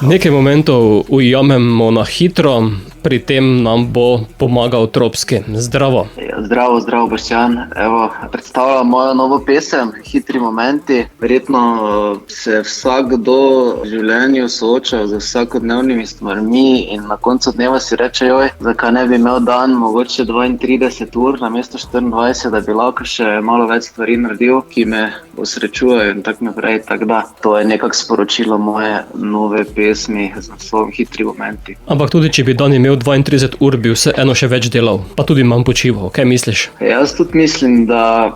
Nekaj momentov ujamemo na hitro, pri tem nam bo pomagal Tropski. Zdravo. Zdravo, Boštjan. Evo, predstavljam mojo novo pesem, Hitri momenti. Verjetno se vsakdo v življenju sooča z vsakodnevnimi stvarmi in na koncu dneva si reče, zakaj ne bi imel dan mogoče 32 ur namesto 24, da bi lahko še malo več stvari naredil, ki me osrečujejo in tako naprej. Tako da, to je nekako sporočilo moje nove pesmi z naslovom Hitri momenti. Ampak tudi, če bi dan imel 32 ur, bi vseeno še več delal, pa tudi manj počival. Kaj misliš? Jaz tudi mislim, da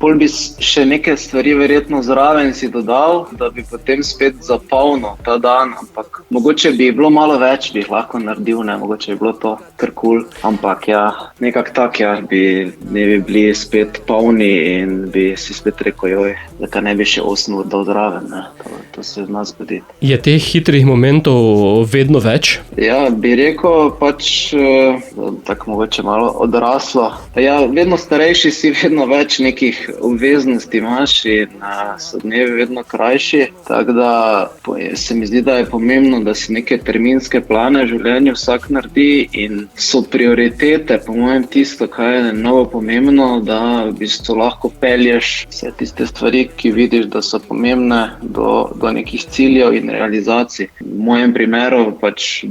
pol bi še neke stvari verjetno zraven si dodal, da bi potem spet zapolnil ta dan, ampak mogoče bi bilo malo več, bi jih lahko naredil, mogoče bi bilo to kar kul, ampak nekako tak, ne bi bili spet polni in bi si spet rekel, zakaj ne bi še 8 ur dal zraven, to se zna zgoditi. Je teh hitrih momentov vedno več? Ja, bi rekel tako mogoče malo odraslo. Vedno starejši si, vedno več nekih obveznosti imaš in so dnevi vedno krajši, tako da se mi zdi, da je pomembno, da si neke terminske plane v življenju vsak naredi in so prioritete, po mojem tisto, kaj je novo pomembno, da v bistvu lahko pelješ vse tiste stvari, ki vidiš, da so pomembne do nekih ciljev in realizacij. V mojem primeru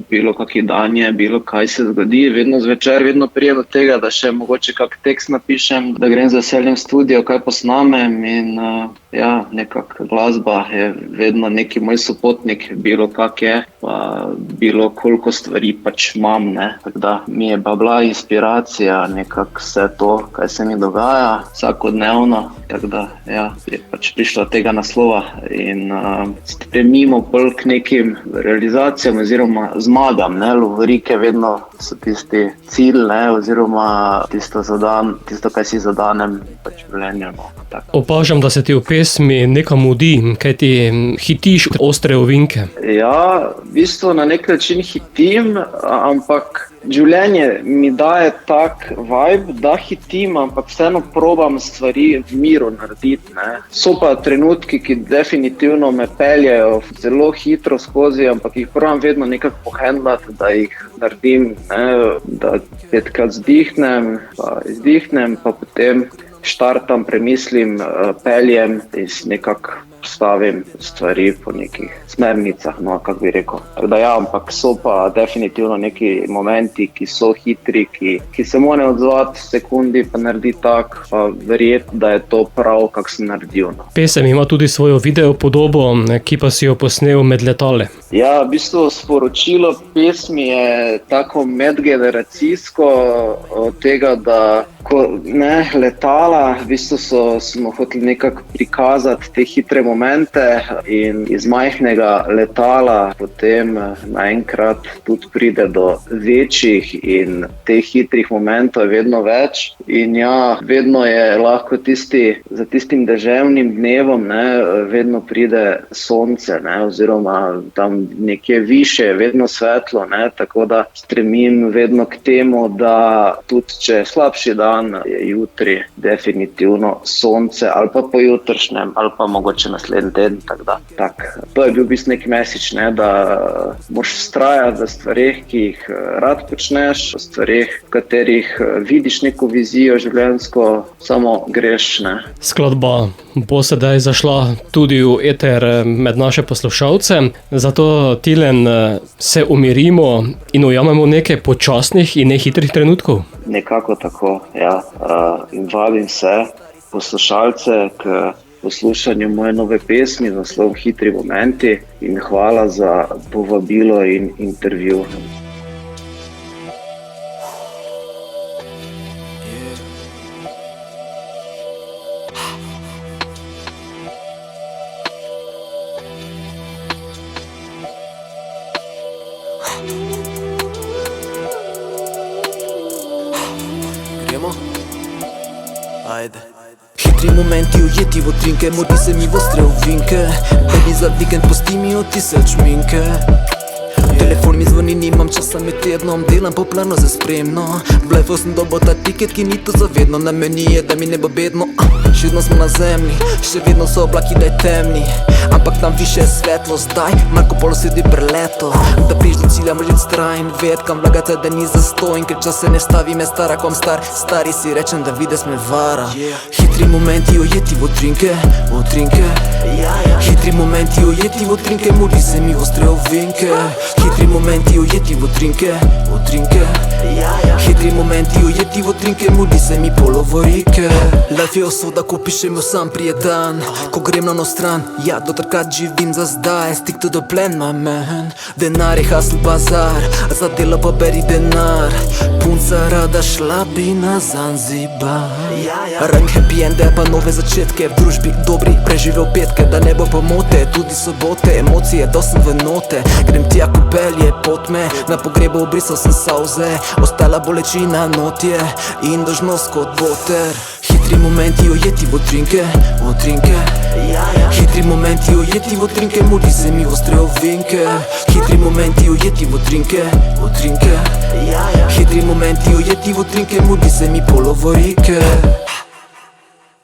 bilo kaki danje, bilo kaj se zgodi, vedno zvečer, vedno prijem do tega, da še mogoče kak tekst napišem, da grem z veseljem v studio, kaj posnamem in nekako glasba je vedno neki moj sopotnik, bilo kak je, pa bilo koliko stvari imam, tako da mi je bila inspiracija nekako vse to, kaj se mi dogaja vsakodnevno, tako da je prišlo tega naslova in stremimo bolj k nekim realizacijam oziroma zmagam, lovorike vedno so tisti cilj, oziroma tisto, kaj si zadanem v življenju. Opažam, da se ti v pesmi nekam mudi, kaj ti hitiš ostre ovinke. Ja, v bistvu na nek način hitim, ampak življenje mi daje tak vibe, da hitim, ampak vseeno probam stvari v miru narediti. So pa trenutki, ki definitivno me peljejo zelo hitro skozi, ampak jih probam vedno nekako pohendlati, da jih naredim, da 5krat zdihnem, pa izdihnem, pa potem štartam, premislim, peljem in nekako stavim stvari po nekih smernicah, kako bi rekel. Ampak so pa definitivno neki momenti, ki so hitri, ki se more odzvati v sekundi, pa naredi tak, pa verjeti, da je to prav, kak sem naredil. Pesem ima tudi svojo video podobo, ki pa si jo posnel med letali. Ja, v bistvu sporočilo pesmi je tako medgeneracijsko od tega, da letala, v bistvu smo hoteli nekako prikazati te hitre momente in iz majhnega letala potem naenkrat tudi pride do večjih in teh hitrih momentov je vedno več in vedno je lahko za tistim deževnim dnevom, vedno pride sonce, oziroma tam nekje više, vedno svetlo, tako da stremim vedno k temu, da tudi če je slabši dan, je jutri definitivno sonce ali pa pojutrišnjem ali pa mogoče naslednji teden, tako da. To je bil v bistvu neki message, da moraš vztrajati v stvareh, ki jih rad počneš, v stvareh, v katerih vidiš neko vizijo življenjsko, samo greš. Skladba bo sedaj zašla tudi v eter med naše poslušalce, zato Tilen se umirimo in ujamemo nekaj počasnih in nehitrih trenutkov. Nekako tako, in vabim vse poslušalce k poslušanju moje nove pesmi z naslovom Hitri momenti in hvala za povabilo in intervju. Gremo? Ajde. Hitri momenti ujeti v utrinke, mudi se mi v ostre ovinke. Baby, za vikend pusti mi otisati šminke. Telefon mi zvoni, nimam časa med tednom, delam po planu za spremno. Blefal sem dobo ta tiket, ki ni to zavedno, na meni je, da mi ne bo bedno. Še vedno smo na zemlji, še vedno so oblaki, da je temni, ampak tam više je svetlo. Zdaj Marko Polo sedi preleto, da priješ do cilja, moraš biti vztrajen, ved kam vlagati, da ni zastojn, ker čas se ne stavi, me stara kom star. Stari si rečem, da vides me vara. Hitri momenti ujeti v utrinke, hitri momenti ujeti v utrinke, mudi se mi ostre ovinke. Hitri momenti ujeti v utrinke, hitri momenti ujeti v utrinke, mudi se mi polovorike. Life je usoda, ko pišem jo sam prije dan, ko grem na stran, ja do takrat živim za zdaj. Stick to the plan, my man. Denar je hustle bazar, za delo pa beri denar. Punca rada šla bi na Zanzibar. Rad happy ende pa nove začetke, v družbi dobri preživel petke, da ne bo pomote, tudi sobote, emocije dosem v note. Grem tja ko pelje pot me, na pogrebu obrisal sem sauze, ostala bolečina notje in dožnost kot boter. Hitri momenti ujeti v utrinke, hitri momenti ujeti v utrinke, mudi se mi ostre ovinke. Hitri momenti ujeti v utrinke, hitri momenti ujeti v utrinke, mudi se mi polovorike.